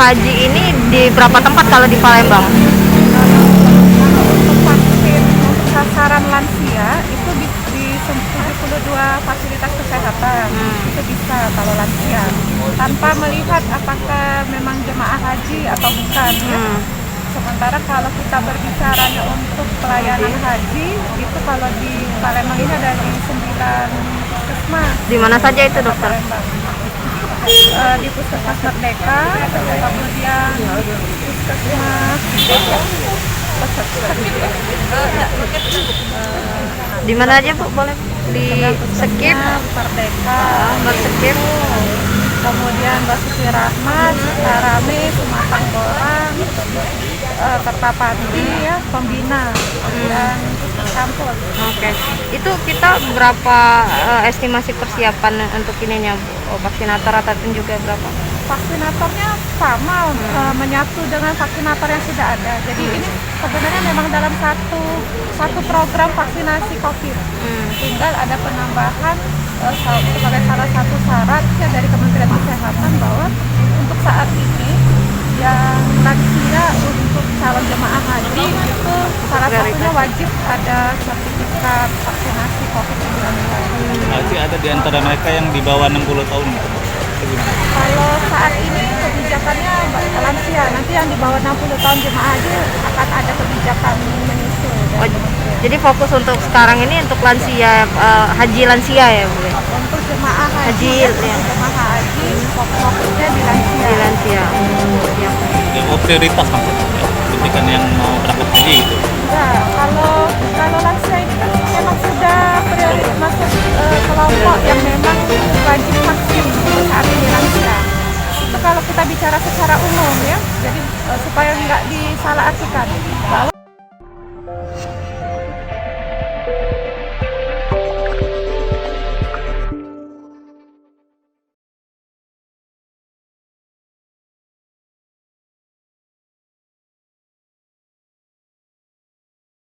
haji ini di berapa tempat kalau di Palembang? Kalau untuk vaksin untuk sasaran lansia itu di 72 fasilitas kesehatan itu bisa kalau lansia tanpa melihat apakah memang jemaah haji atau bukan ya. Sementara kalau kita berbicaranya untuk pelayanan haji itu kalau di Palembang ini ada di 9 puskesmas. Di mana saja itu, dokter? Palembang. Di Puskesmas Merdeka, kemudian Puskesmas Di mana aja, Bu? Boleh di skip? Merdeka, Skip. kemudian Basuki Rahmat, Tarame, Sumatang Borang, Kertapati ya, Pembina, dan Kampus. Oke. Itu kita berapa estimasi persiapan untuk ininya, Bu? Vaksinator ataupun juga berapa? Vaksinatornya sama, menyatu dengan vaksinator yang sudah ada. Jadi ini sebenarnya memang dalam satu program vaksinasi COVID. Tinggal ada penambahan sebagai salah satu syarat ya dari Kementerian Kesehatan bahwa untuk saat ini yang lansia untuk calon jemaah haji itu salah satunya wajib ada sertifikat vaksinasi COVID-19. Berarti ada di antara mereka yang di bawah 60 tahun. Kalau saat ini kebijakannya lansia, nanti yang di bawah 60 tahun jemaah haji akan ada kebijakan menyusul dari Kementerian. Jadi fokus untuk sekarang ini untuk lansia, haji lansia ya, Bu? Untuk jemaah haji, Ya. jemaah haji fokusnya di lansia. Di lansia. Ya. Oh, prioritas maksudnya, ketika yang mau berangkat haji gitu. Ya, kalau lansia ini kan memang sudah prioritas masuk kelompok yang memang wajib vaksin untuk saat ini lansia. Itu kalau kita bicara secara umum ya, jadi supaya nggak disalahartikan bahwa